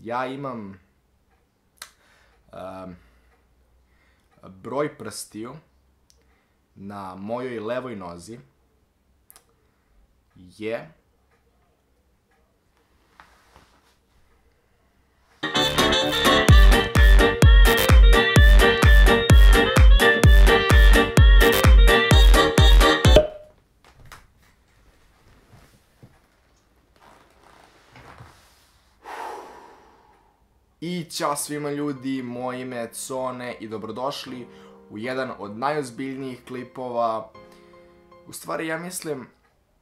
Ja imam broj prstiju na mojoj levoj nozi je I ćao svima ljudi, moje ime je Cone i dobrodošli u jedan od najozbiljnijih klipova. U stvari ja mislim,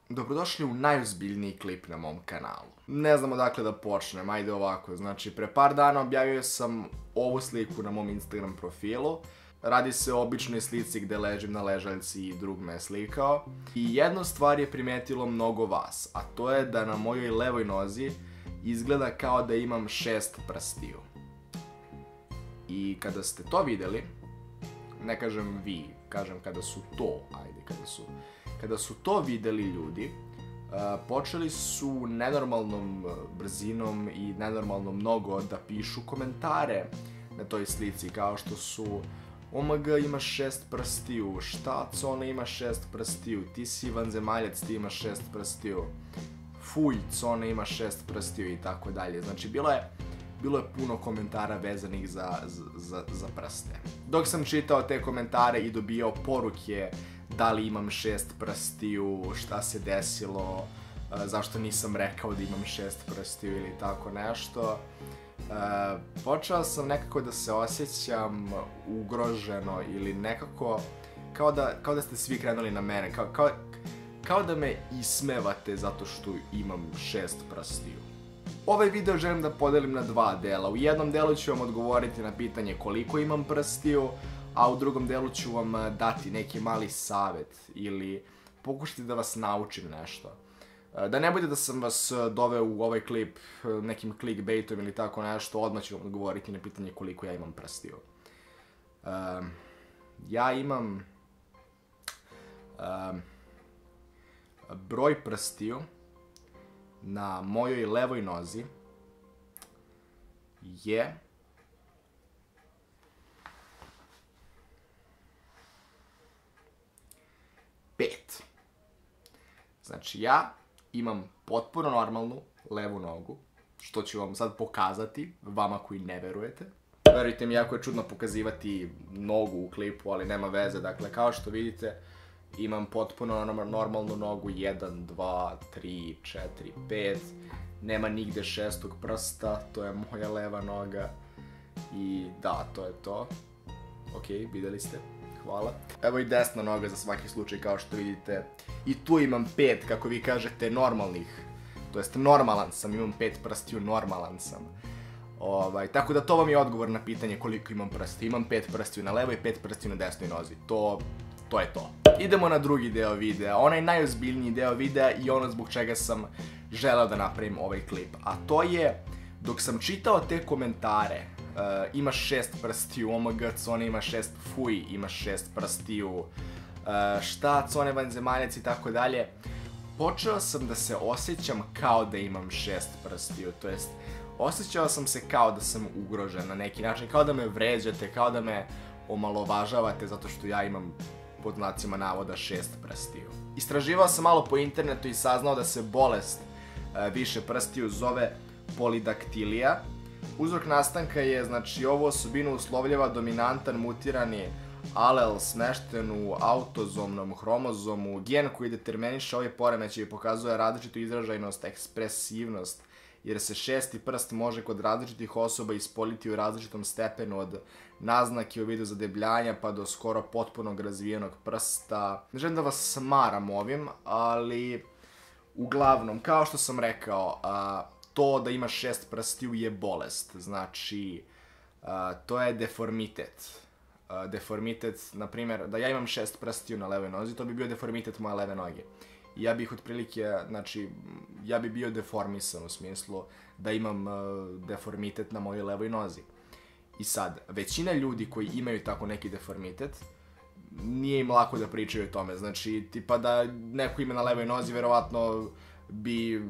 dobrodošli u najozbiljniji klip na mom kanalu. Ne znam odakle da počnem, ajde ovako. Znači, pre par dana objavio sam ovu sliku na mom Instagram profilu. Radi se o običnoj slici gde ležim na ležaljci i drug me je slikao. I jednu stvar je primetilo mnogo vas, a to je da na mojoj levoj nozi izgleda kao da imam 6 prstiju. I kada ste to videli, ne kažem vi, kažem kada su to, ajde, kada su to videli ljudi, počeli su nenormalnom brzinom i nenormalno mnogo da pišu komentare na toj slici, kao što su OMG imaš 6 prstiju, šta Cone ima 6 prstiju, ti si vanzemaljac, ti imaš 6 prstiju, fuj, Cone ima 6 prstiju i tako dalje. Znači, bilo je puno komentara vezanih za prste. Dok sam čitao te komentare i dobijao poruke da li imam 6 prstiju, šta se desilo, zašto nisam rekao da imam 6 prstiju ili tako nešto, počeo sam nekako da se osjećam ugroženo ili nekako kao da ste svi krenuli na mene, kao da me ismevate zato što imam 6 prstiju. Ovaj video želim da podelim na dva dela. U jednom delu ću vam odgovoriti na pitanje koliko imam prstiju, a u drugom delu ću vam dati neki mali savjet ili pokušati da vas naučim nešto. Da ne bude da sam vas doveo u ovaj klip nekim clickbaitom ili tako nešto, odmah ću vam odgovoriti na pitanje koliko ja imam prstiju. Ja imam broj prstiju na mojoj levoj nozi je 5. Znači ja imam potpuno normalnu levu nogu, što ću vam sad pokazati, vama koji ne verujete. Verujte mi, jako je čudno pokazivati nogu u klipu, ali nema veze. Dakle, kao što vidite, imam potpuno normalnu nogu, 1, 2, 3, 4, 5. Nema nigde šestog prsta, to je moja leva noga. I da, to je to. Ok, videli ste. Hvala. Evo i desna noga za svaki slučaj, kao što vidite. I tu imam 5, kako vi kažete, normalnih. To jest normalan sam, imam 5 prstiju, normalan sam. Tako da to vam je odgovor na pitanje koliko imam prstiju. Imam 5 prstiju na levoj i 5 prstiju na desnoj nozi. To je to. Idemo na drugi deo videa, onaj najozbiljniji deo videa i ono zbog čega sam želeo da napravim ovaj klip. A to je, dok sam čitao te komentare, imaš 6 prstiju, OMG, Cone ima 6, fuj, imaš 6 prstiju, šta, Cone vanzemaljac i tako dalje, počeo sam da se osjećam kao da imam 6 prstiju, to jest, osjećao sam se kao da sam ugrožen na neki način, kao da me vređate, kao da me omalovažavate zato što ja imam, pod znacima navoda, 6 prstiju. Istraživao sam malo po internetu i saznao da se bolest više prstiju zove polidaktilija. Uzrok nastanka je, znači, ovu osobinu uslovljava dominantan mutirani alel smešten u autozomnom hromozomu. Gen koji determiniše ovaj poremećaj pokazuje različitu izražajnost, ekspresivnost, jer se 6. prst može kod različitih osoba ispoljiti u različitom stepenu od naznake u vidu zadebljanja pa do skoro potpunog razvijenog prsta. Ne želim da vas smaram ovim, ali uglavnom, kao što sam rekao, to da imaš 6 prstiju je bolest, znači to je deformitet. Deformitet, na primjer, da ja imam 6 prstiju na levoj nozi, to bi bio deformitet moje leve noge. Ja bih otprilike, znači, ja bi bio deformisan u smislu da imam deformitet na mojoj levoj nozi. I sad, većina ljudi koji imaju tako neki deformitet, nije im lako da pričaju o tome. Znači, tipa da neko ima na levoj nozi, verovatno bi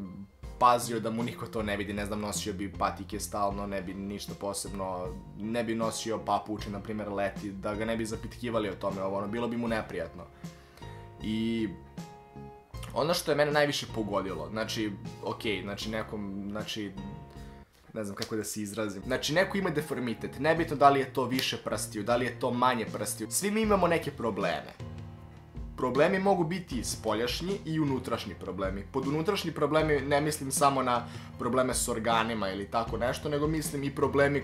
pazio da mu niko to ne vidi, ne znam, nosio bi patike stalno, ne bi ništa posebno, ne bi nosio papuče, na primjer, leti, da ga ne bi zapitkivali o tome, bilo bi mu neprijatno. I ono što je mene najviše pogodilo, znači, okej, znači nekom, znači, ne znam kako da se izrazim. Znači, neko ima deformitet, nebitno da li je to više prstiju, da li je to manje prstiju, svi mi imamo neke probleme. Problemi mogu biti spoljašnji i unutrašnji problemi. Pod unutrašnji problemi ne mislim samo na probleme s organima ili tako nešto, nego mislim i problemi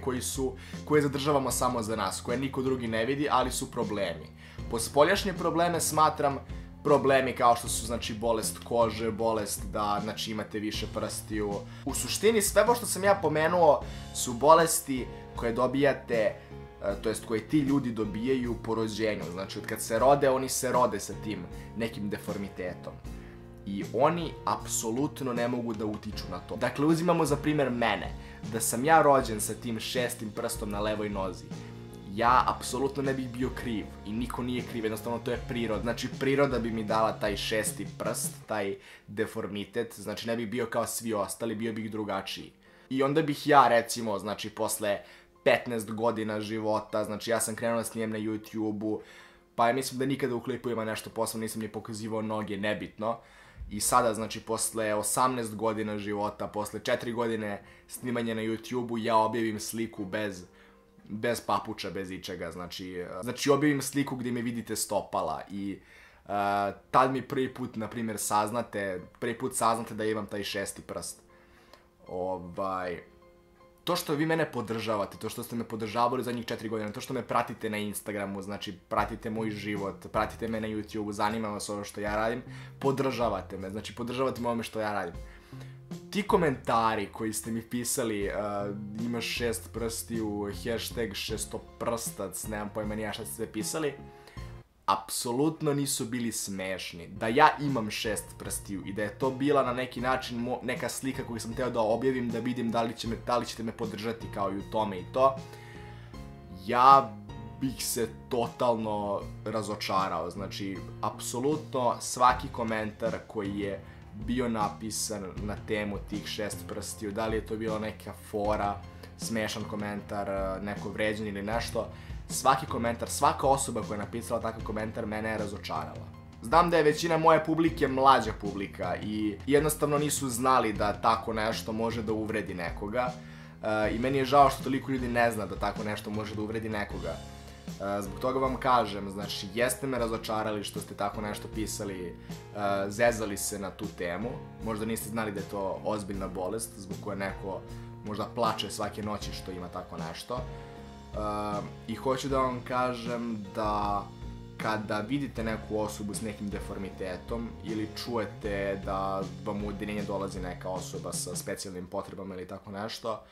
koje zadržavamo samo za nas, koje niko drugi ne vidi, ali su problemi. Pod spoljašnje probleme smatram problemi kao što su, znači, bolest kože, bolest da, znači, imate više prstiju. U suštini, sve ovo što sam ja pomenuo su bolesti koje dobijate, to jest koje ti ljudi dobijaju po rođenju. Znači, od kad se rode, oni se rode sa tim nekim deformitetom. I oni apsolutno ne mogu da utiču na to. Dakle, uzimamo za primjer mene, da sam ja rođen sa tim 6. prstom na levoj nozi. Ja apsolutno ne bih bio kriv i niko nije kriv, jednostavno to je priroda. Znači, priroda bi mi dala taj 6. prst, taj deformitet, znači ne bih bio kao svi ostali, bio bih drugačiji. I onda bih ja, recimo, znači, posle 15 godina života, znači ja sam krenuo da snijem na YouTube-u, pa ja mislim da nikada u klipovima nešto posebno nisam ni pokazivao noge, nebitno. I sada, znači, posle 18 godina života, posle 4 godine snimanja na YouTube-u, ja objavim sliku bez papuča, bez ičega, znači objavim sliku gdje me vidite stopala i tad mi prvi put, na primjer, saznate da imam taj 6. prst. To što vi mene podržavate, to što ste me podržavali zadnjih 4 godine, to što me pratite na Instagramu, znači pratite moj život, pratite me na YouTubeu, zanima vas ovo što ja radim, podržavate me, znači podržavate me ovome što ja radim. Ti komentari koji ste mi pisali, imaš 6 prstiju, hashtag šestoprstac, nemam pojma ni ja šta ste sve pisali, apsolutno nisu bili smešni. Da ja imam 6 prstiju i da je to bila na neki način neka slika koju sam teo da objavim, da vidim da li ćete me podržati kao i u tome i to, ja bih se totalno razočarao. Znači, apsolutno svaki komentar koji je bio napisan na temu tih 6 prstiju, da li je to bila neka fora, smešan komentar, neko vređanje ili nešto, svaki komentar, svaka osoba koja je napisala takav komentar mene je razočarala. Znam da je većina moje publike mlađa publika i jednostavno nisu znali da tako nešto može da uvredi nekoga i meni je žao što toliko ljudi ne zna da tako nešto može da uvredi nekoga. Zbog toga vam kažem, znači, jeste me razočarali što ste tako nešto pisali, zezali se na tu temu, možda niste znali da je to ozbiljna bolest zbog koje neko možda plače svake noći što ima tako nešto. I hoću da vam kažem da kada vidite neku osobu s nekim deformitetom ili čujete da vam u odeljenje dolazi neka osoba sa specijalnim potrebama ili tako nešto,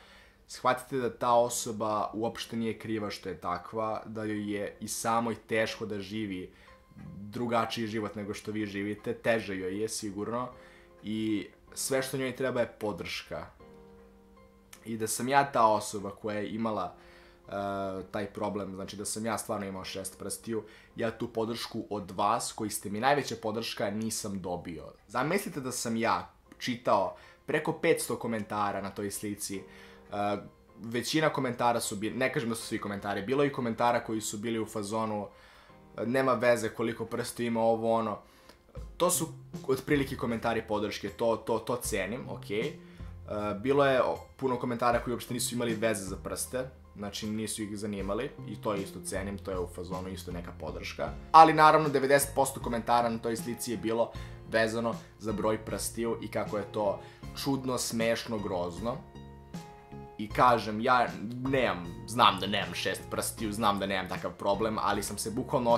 shvatite da ta osoba uopšte nije kriva što je takva, da joj je i samoj teško da živi drugačiji život nego što vi živite, teže joj je sigurno i sve što njoj treba je podrška. I da sam ja ta osoba koja je imala taj problem, znači da sam ja stvarno imao 6 prstiju, ja tu podršku od vas, koji ste mi najveća podrška, nisam dobio. Zamislite da sam ja čitao preko 500 komentara na toj slici, većina komentara su bili, ne kažem da su svi komentari, bilo je i komentara koji su bili u fazonu nema veze koliko prstiju ima ovo ono, to su otprilike komentari podrške, to cenim, okej. Bilo je puno komentara koji uopšte nisu imali veze za prste, znači nisu ih zanimali i to isto cenim, to je u fazonu isto neka podrška. Ali naravno 90% komentara na toj slici je bilo vezano za broj prstiju i kako je to čudno, smešno, grozno. I kažem, ja znam da nemam 6 prstiju, znam da nemam takav problem, ali sam se bukvalno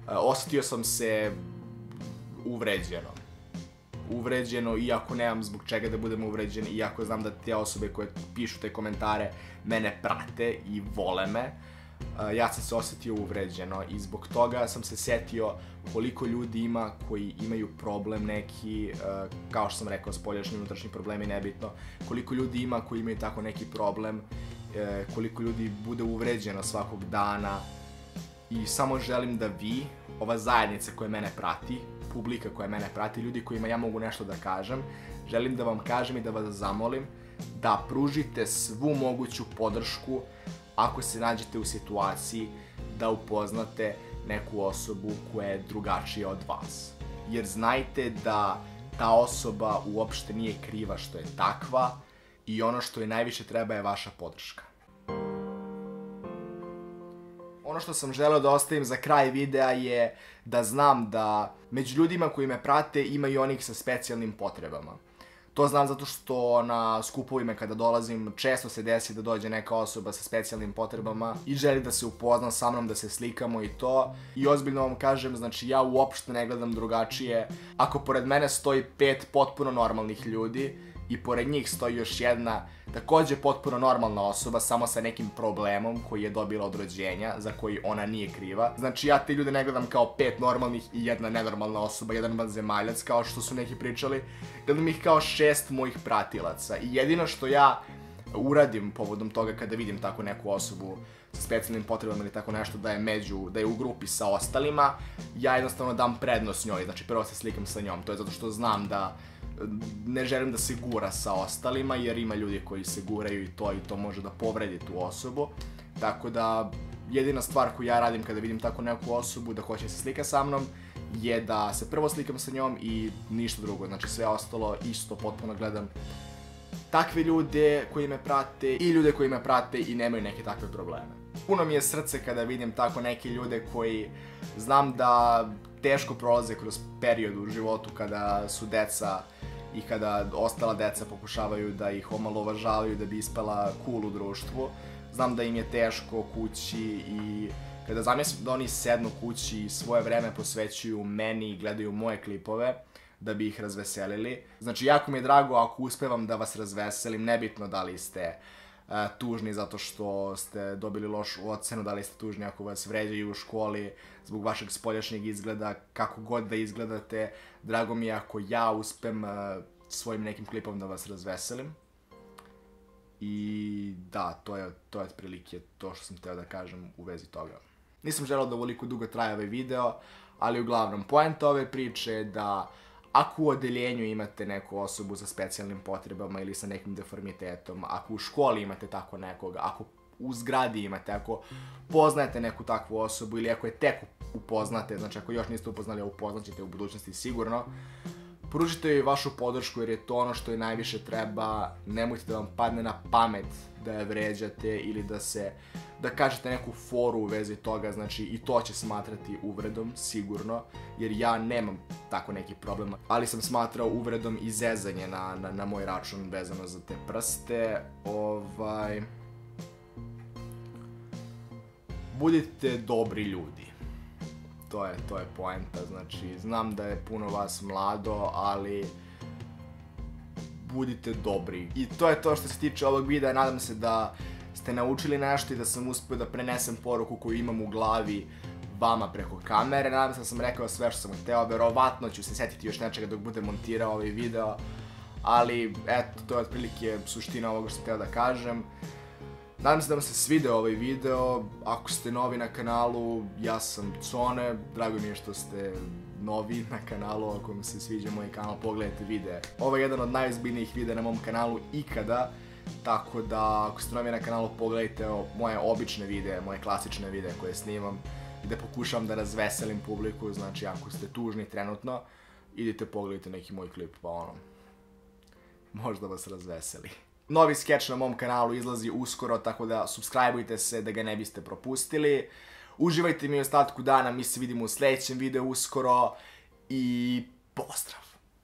osetio sam se uvređeno, iako nemam zbog čega da budem uvređen, iako znam da te osobe koje pišu te komentare mene prate i vole me, ja sam se osetio uvređeno i zbog toga sam se setio koliko ljudi ima koji imaju problem neki, kao što sam rekao, spoljašnji, unutrašnji problemi, nebitno, koliko ljudi ima koji imaju tako neki problem, koliko ljudi bude uvređeno svakog dana i samo želim da vi, ova zajednica koja mene prati, publika koja mene prati, ljudi kojima ja mogu nešto da kažem, želim da vam kažem i da vas zamolim da pružite svu moguću podršku ako se nađete u situaciji da upoznate neku osobu koja je drugačija od vas. Jer znajte da ta osoba uopšte nije kriva što je takva i ono što je najviše treba je vaša podrška. Ono što sam želeo da ostavim za kraj videa je da znam da među ljudima koji me prate ima i onih sa specijalnim potrebama. To znam zato što na skupovima kada dolazim često se desi da dođe neka osoba sa specijalnim potrebama i želi da se upozna sa mnom, da se slikamo i to. I ozbiljno vam kažem, znači ja uopšte ne gledam drugačije. Ako pored mene stoji 5 potpuno normalnih ljudi i pored njih stoji još jedna takođe potpuno normalna osoba, samo sa nekim problemom koji je dobila od rođenja, za koji ona nije kriva. Znači ja te ljude ne gledam kao 5 normalnih i jedna nenormalna osoba, jedan vanzemaljac, kao što su neki pričali. Gledam ih kao 6 mojih pratilaca. I jedino što ja uradim povodom toga kada vidim tako neku osobu sa specijalnim potrebama ili tako nešto da je u grupi sa ostalima, ja jednostavno dam prednost njoj, znači prvo se slikam sa njom. To je zato što znam da ne želim da se gura sa ostalima, jer ima ljudi koji se guraju i to može da povredi tu osobu. Tako da, jedina stvar koju ja radim kada vidim tako neku osobu da hoće se slika sa mnom, je da se prvo slikam sa njom i ništa drugo. Znači sve ostalo isto potpuno gledam takve ljude koji me prate i ljude koji me prate i nemaju neke takve probleme. Puno mi je srce kada vidim tako neke ljude koji znam da teško prolaze kroz period u životu kada su deca i kada ostala deca pokušavaju da ih omalovažavaju da bi ispala cool u društvu. Znam da im je teško kući i kada zamislim da oni sednu kući i svoje vreme posvećuju meni i gledaju moje klipove da bi ih razveselili. Znači jako mi je drago ako uspevam da vas razveselim, nebitno da li ste tužni zato što ste dobili lošu ocenu, da li ste tužni ako vas vređaju u školi zbog vašeg spoljašnjeg izgleda, kako god da izgledate. Drago mi je ako ja uspem svojim nekim klipom da vas razveselim. I da, to je otprilike to što sam hteo da kažem u vezi toga. Nisam želeo da ovoliko dugo traje ovaj video, ali uglavnom, poenta ove priče je da ako u odeljenju imate neku osobu sa specijalnim potrebama ili sa nekim deformitetom, ako u školi imate tako nekoga, ako u zgradi imate, ako poznajete neku takvu osobu ili ako je tek upoznate, znači ako još niste upoznali, a upoznaćete u budućnosti sigurno, pružite joj vašu podršku jer je to ono što joj najviše treba. Nemojte da vam padne na pamet da je vređate ili da kažete neku foru u vezi toga, znači i to će smatrati uvredom, sigurno, jer ja nemam tako neki problem, ali sam smatrao uvredom i zezanje na moj račun vezano za te prste. Budite dobri ljudi. To je poenta, znači znam da je puno vas mlado, ali budite dobri. I to je to što se tiče ovog videa, nadam se da ste naučili nešto i da sam uspio da prenesem poruku koju imam u glavi vama preko kamere. Nadam se da sam rekao sve što sam hteo, verovatno ću se setiti još nečega dok budem montirao ovaj video, ali eto, to je otprilike suština ovoga što sam hteo da kažem. Nadam se da vam se svideo ovaj video, ako ste novi na kanalu, ja sam Cone, drago mi je što ste novi na kanalu, ako vam se sviđa moj kanal, pogledajte videe. Ovo je jedan od najozbiljnijih videa na mom kanalu ikada, tako da ako ste novi na kanalu pogledajte moje obične videe, moje klasične videe koje snimam, gde pokušavam da razveselim publiku, znači ako ste tužni trenutno, idite pogledajte neki moj klip, pa ono, možda vas razveseli. Novi skeč na mom kanalu izlazi uskoro, tako da subscribeujte se da ga ne biste propustili. Uživajte mi u ostatku dana, mi se vidimo u sledećem videu uskoro i pozdrav!